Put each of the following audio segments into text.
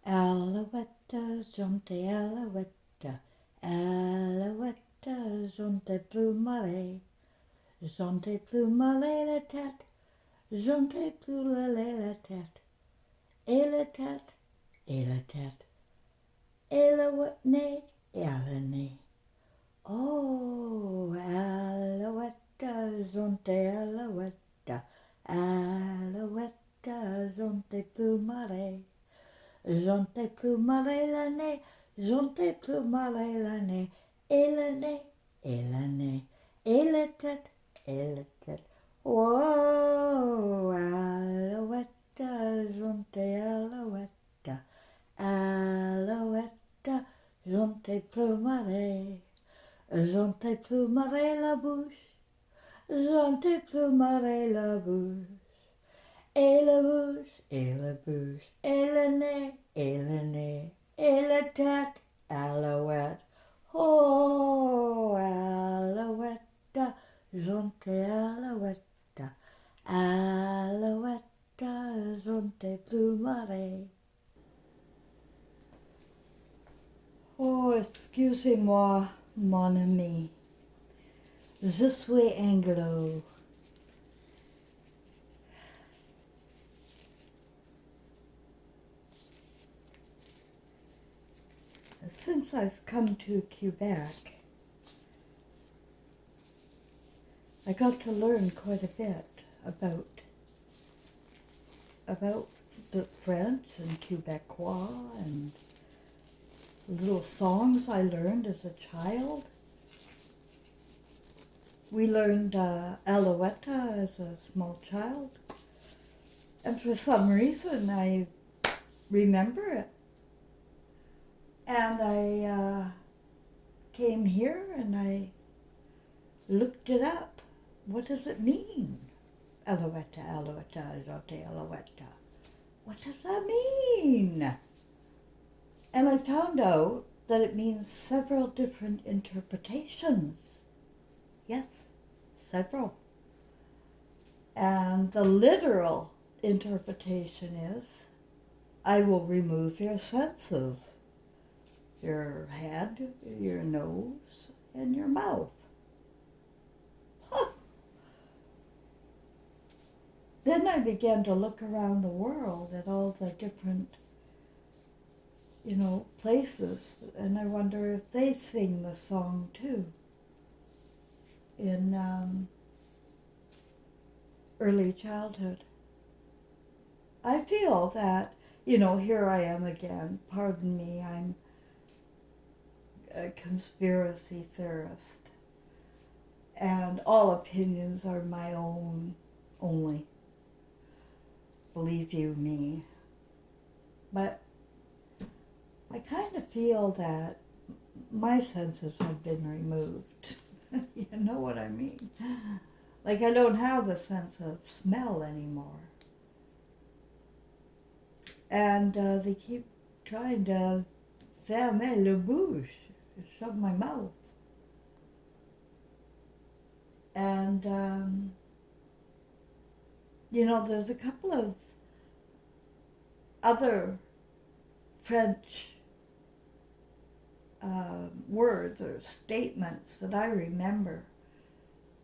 Alouette, jonte alouette, alouette, jonte plumaré, jonte plumaré la tête, jonte plumaré la tête, et la tête, et la tête, et le nez, et le nez. Oh, alouette, jonte alouette, alouette, jonte plumaré. Jonte plumaré l'année, jonte plumaré l'année, et le nez, et le nez, et la tête, et la tête. Oh, alouette, jonte alouette, alouette, jonte plumaré, jonte plumaré la bouche, jonte plumaré la bouche. Et la bouche, et la bouche, et le nez, et le nez, et la tête, alouette. Oh, alouette, jonte alouette, alouette, jonte plumaré. Oh, excusez-moi, mon ami. Je suis anglo. Since I've come to Quebec, I got to learn quite a bit about the French and Quebecois and little songs I learned as a child. We learned Alouette as a small child, and for some reason I remember it. And I came here and I looked it up. What does it mean? Alouette, alouette, jonte alouette. What does that mean? And I found out that it means several different interpretations. Yes, several. And the literal interpretation is, I will remove your senses. Your head, your nose, and your mouth. Huh. Then I began to look around the world at all the different, places, and I wonder if they sing the song too. In early childhood. I feel that, here I am again, pardon me, I'm a conspiracy theorist, and all opinions are my own only. Believe you me. But I kind of feel that my senses have been removed. You know what I mean? Like I don't have a sense of smell anymore. And they keep trying to fermer la bouche, shut my mouth. And, there's a couple of other French words or statements that I remember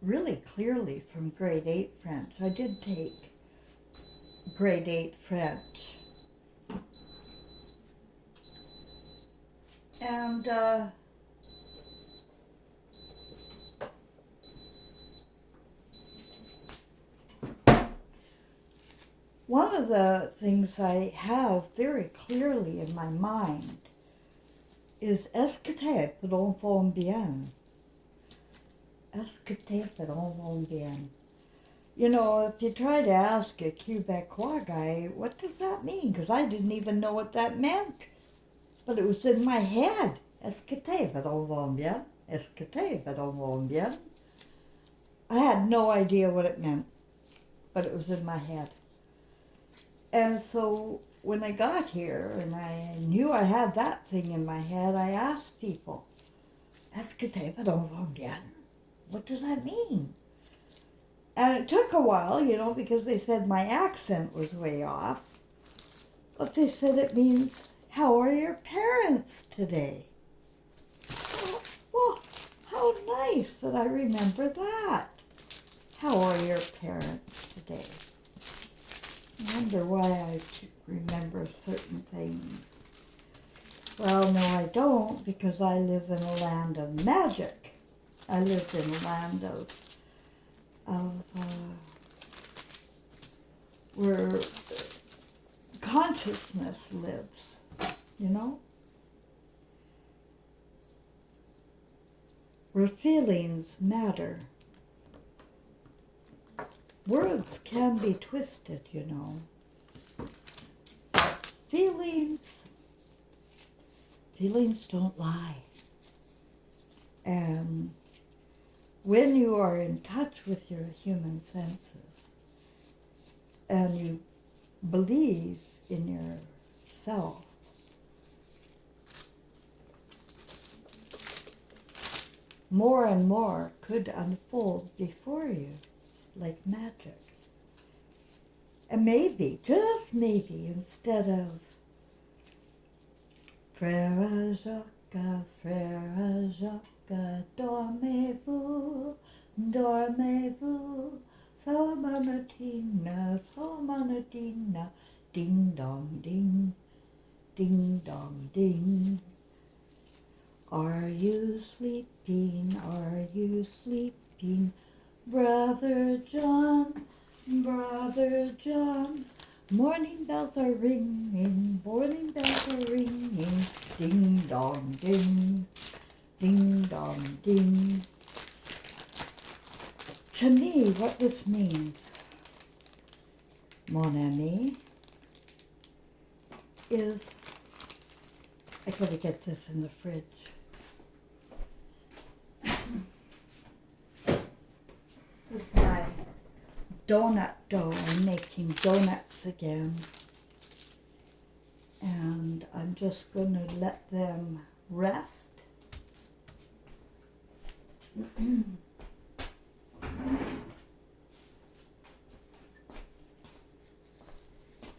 really clearly from grade 8 French. I did take grade 8 French. And one of the things I have very clearly in my mind is est-ce que t'es vont bien? Est-ce que t'es vont bien? If you try to ask a Quebecois guy, what does that mean? Because I didn't even know what that meant. But it was in my head. Est-ce que t'es vont bien? Est-ce que t'es vont bien? I had no idea what it meant, but it was in my head. And so when I got here and I knew I had that thing in my head, I asked people, est-ce que t'es vont bien? What does that mean? And it took a while, because they said my accent was way off. But they said it means How are your parents today? Well, how nice that I remember that. How are your parents today? I wonder why I remember certain things. Well, no, I don't, because I live in a land of magic. I live in a land of where consciousness lives, you know? Where feelings matter. Words can be twisted, you know. Feelings don't lie. And when you are in touch with your human senses and you believe in yourself, more and more could unfold before you like magic. And maybe, just maybe, instead of Frère Jacques, dormez-vous, dormez-vous, Salamatina, Salamatina, ding dong ding, ding dong ding. Are you sleeping? Are you sleeping? Brother John, Brother John. Morning bells are ringing, morning bells are ringing, ding dong ding, ding dong ding. To me, what this means, mon ami, is, I gotta get this in the fridge. This is my donut dough. I'm making donuts again. And I'm just going to let them rest. And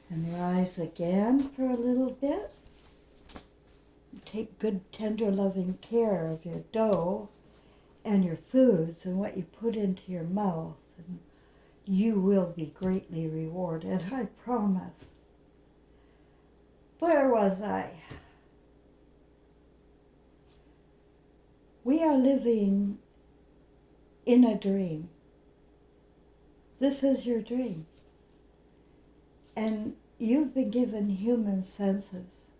rise again for a little bit. Take good, tender, loving care of your dough and your foods and what you put into your mouth. And you will be greatly rewarded, I promise. Where was I? We are living in a dream. This is your dream. And you've been given human senses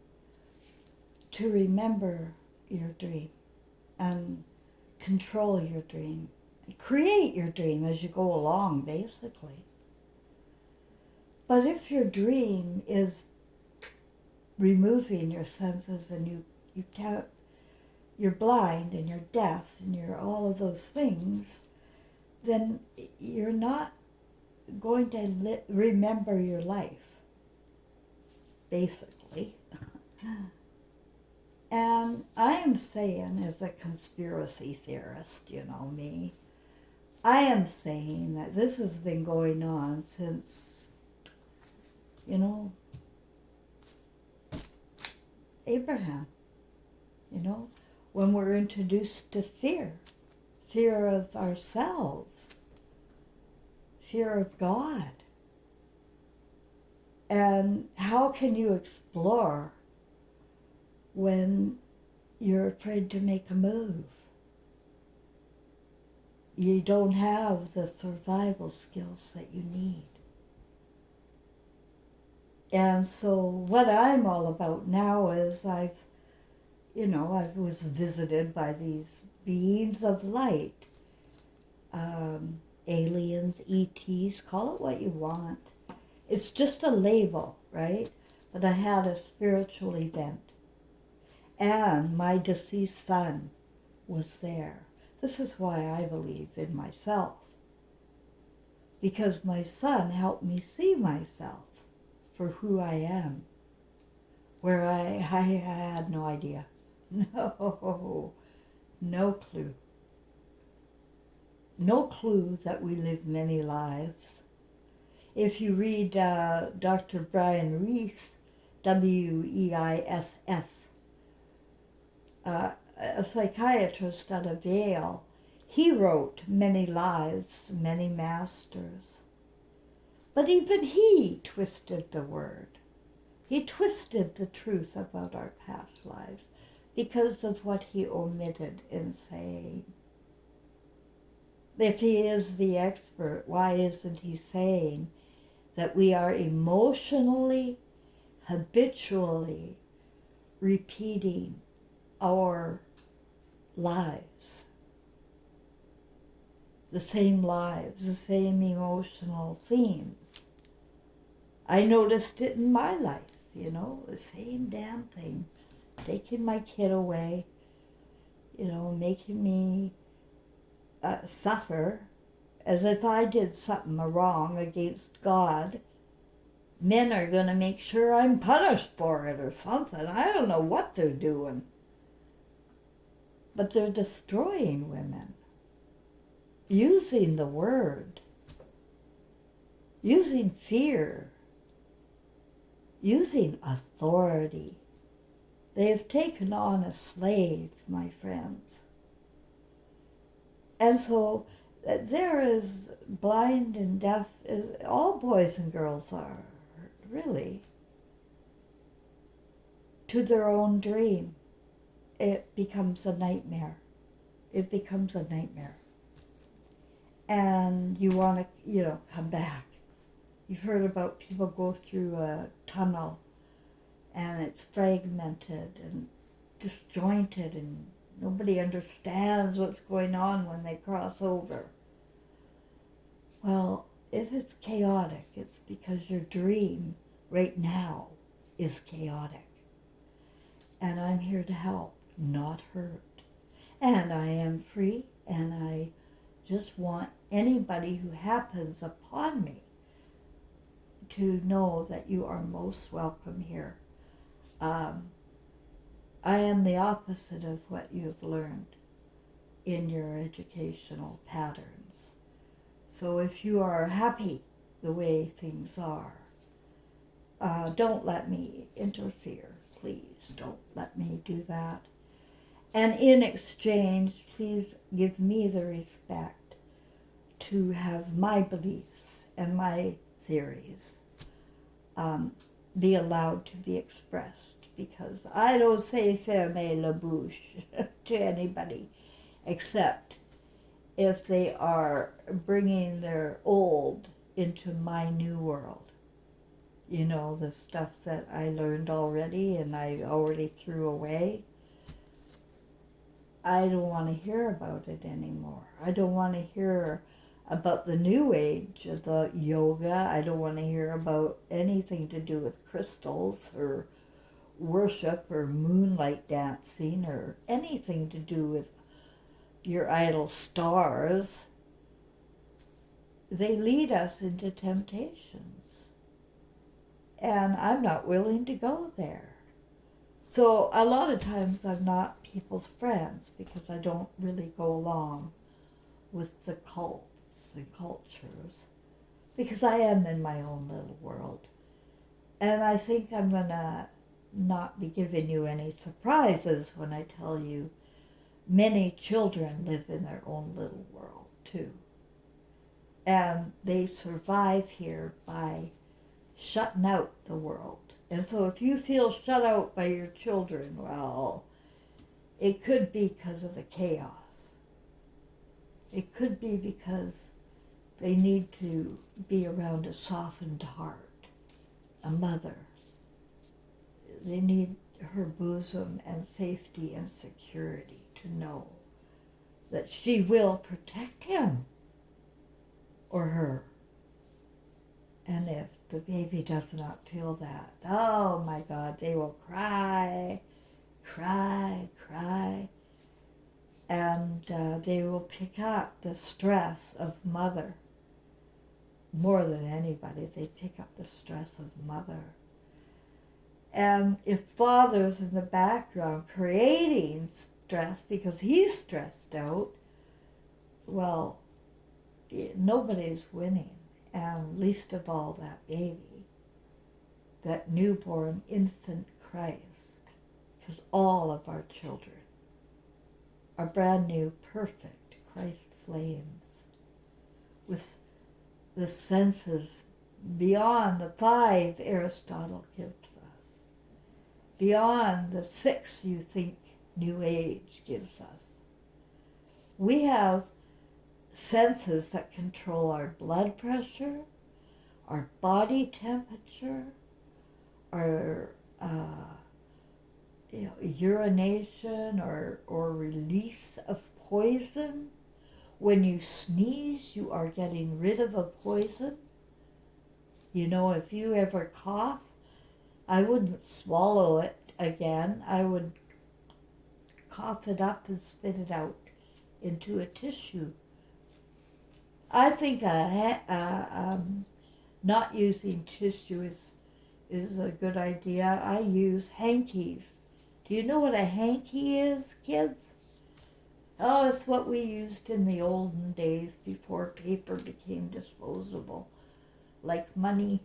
to remember your dream and control your dream. Create your dream as you go along, basically. But if your dream is removing your senses and you can't, you're blind and you're deaf and you're all of those things, then you're not going to remember your life, basically. And I am saying, as a conspiracy theorist, you know me, I am saying that this has been going on since, you know, Abraham, you know, when we're introduced to fear of ourselves, fear of God. And how can you explore when you're afraid to make a move? You don't have the survival skills that you need. And so what I'm all about now is I was visited by these beings of light, aliens, ETs, call it what you want. It's just a label, right? But I had a spiritual event. And my deceased son was there. This is why I believe in myself. Because my son helped me see myself for who I am. Where I had no idea. No clue. No clue that we live many lives. If you read Dr. Brian Reese, Weiss. A psychiatrist out of Yale. He wrote many lives, many masters. But even he twisted the word. He twisted the truth about our past lives because of what he omitted in saying. If he is the expert, why isn't he saying that we are emotionally, habitually repeating our lives? The same lives, the same emotional themes. I noticed it in my life, the same damn thing. Taking my kid away, making me suffer as if I did something wrong against God. Men are going to make sure I'm punished for it or something. I don't know what they're doing. But they're destroying women. Using the word. Using fear. Using authority. They have taken on a slave, my friends. And so there is blind and deaf, all boys and girls are, really, to their own dream. It becomes a nightmare. It becomes a nightmare. And you want to, come back. You've heard about people go through a tunnel and it's fragmented and disjointed and nobody understands what's going on when they cross over. Well, if it's chaotic, it's because your dream right now is chaotic. And I'm here to help, not hurt. And I am free, and I just want anybody who happens upon me to know that you are most welcome here. I am the opposite of what you've learned in your educational patterns. So if you are happy the way things are, don't let me interfere, please. Don't let me do that. And in exchange, please give me the respect to have my beliefs and my theories be allowed to be expressed, because I don't say fermez la bouche to anybody except if they are bringing their old into my new world. The stuff that I learned already and I already threw away. I don't want to hear about it anymore. I don't want to hear about the new age, the yoga. I don't want to hear about anything to do with crystals or worship or moonlight dancing or anything to do with your idol stars. They lead us into temptations. And I'm not willing to go there. So a lot of times I'm not people's friends because I don't really go along with the cults and cultures, because I am in my own little world. And I think I'm going to not be giving you any surprises when I tell you many children live in their own little world too. And they survive here by shutting out the world. And so if you feel shut out by your children, well, it could be because of the chaos. It could be because they need to be around a softened heart, a mother. They need her bosom and safety and security to know that she will protect him or her. And if the baby does not feel that, oh my God, they will cry, cry, cry. And they will pick up the stress of mother. More than anybody, they pick up the stress of mother. And if father's in the background creating stress because he's stressed out, well, nobody's winning. And least of all that baby. that newborn infant Christ, because all of our children are brand new, perfect Christ flames with the senses beyond the 5 Aristotle gives us, beyond the 6 you think New Age gives us. We have senses that control our blood pressure, our body temperature, our urination or release of poison. When you sneeze, you are getting rid of a poison. You know, if you ever cough, I wouldn't swallow it again. I would cough it up and spit it out into a tissue. I think not using tissue is a good idea. I use hankies. Do you know what a hanky is, kids? Oh, it's what we used in the olden days before paper became disposable, like money.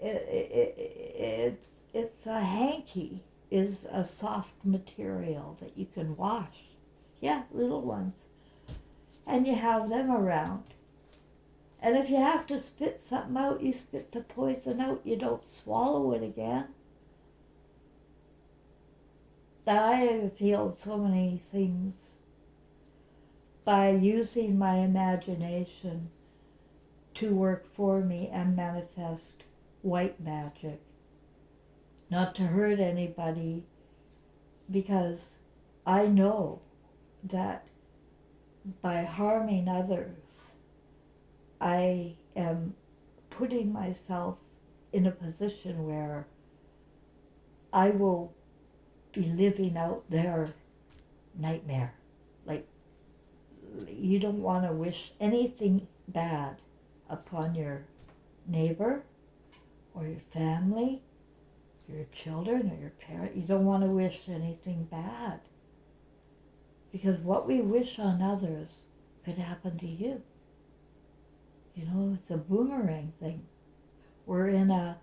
It's a hanky is a soft material that you can wash. Yeah, little ones. And you have them around. And if you have to spit something out, you spit the poison out. You don't swallow it again. I have healed so many things by using my imagination to work for me and manifest white magic. Not to hurt anybody, because I know that by harming others, I am putting myself in a position where I will be living out their nightmare. Like, you don't want to wish anything bad upon your neighbor or your family, your children or your parent. You don't want to wish anything bad, because what we wish on others could happen to you. You know, it's a boomerang thing. We're in a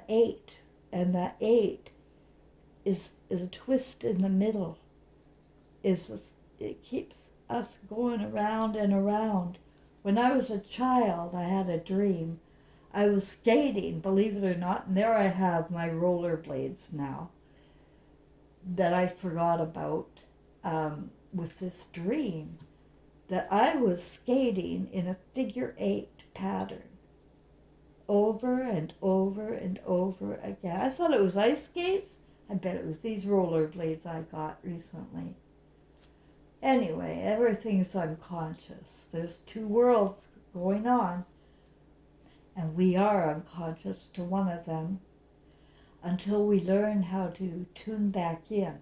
8, and that 8 is a twist in the middle. It keeps us going around and around. When I was a child, I had a dream. I was skating, believe it or not, and there I have my rollerblades now that I forgot about with this dream, that I was skating in a figure 8 pattern over and over and over again. I thought it was ice skates. I bet it was these rollerblades I got recently. Anyway, everything's unconscious. There's 2 worlds going on, and we are unconscious to one of them until we learn how to tune back in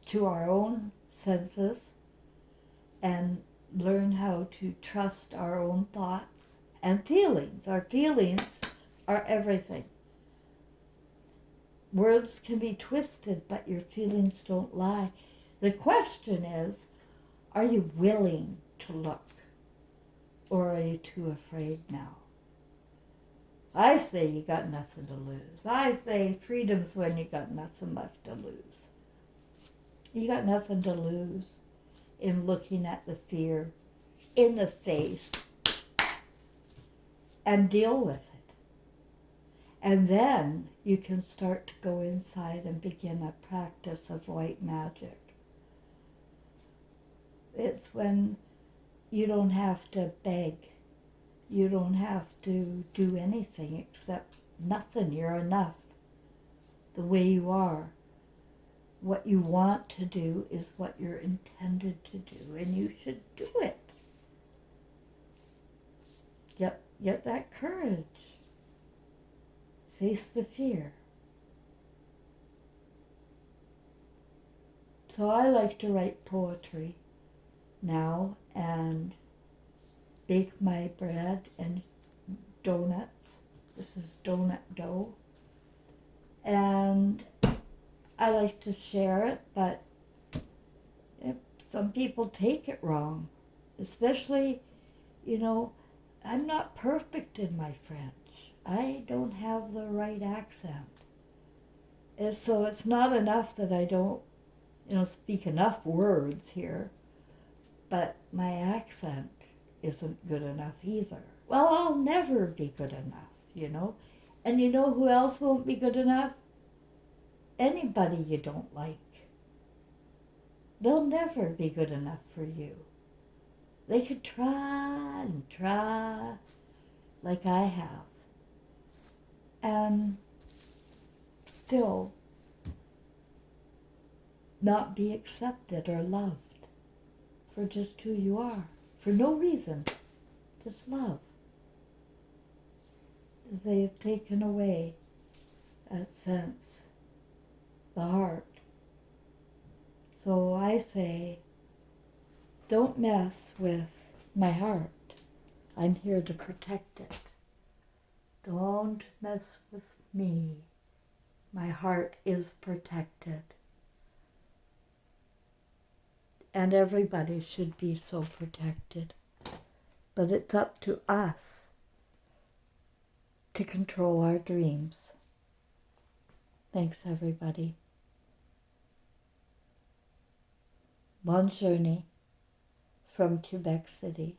to our own senses and learn how to trust our own thoughts and feelings. Our feelings are everything. Words can be twisted, but your feelings don't lie. The question is, are you willing to look, or are you too afraid now? I say you got nothing to lose. I say freedom's when you got nothing left to lose. You got nothing to lose in looking at the fear in the face and deal with it. And then you can start to go inside and begin a practice of white magic. It's when you don't have to beg. You don't have to do anything except nothing. You're enough the way you are. What you want to do is what you're intended to do, and you should do it. Get that courage. Face the fear. So I like to write poetry now and bake my bread and donuts. This is donut dough. And I like to share it, but some people take it wrong. Especially, I'm not perfect in my French. I don't have the right accent. And so it's not enough that I don't, speak enough words here, but my accent isn't good enough either. Well, I'll never be good enough. And you know who else won't be good enough? Anybody you don't like. They'll never be good enough for you. They could try and try like I have, and still not be accepted or loved for just who you are, for no reason, just love. They have taken away that sense, the heart. So I say, don't mess with my heart. I'm here to protect it. Don't mess with me. My heart is protected. And everybody should be so protected. But it's up to us to control our dreams. Thanks, everybody. Bonne journée from Quebec City.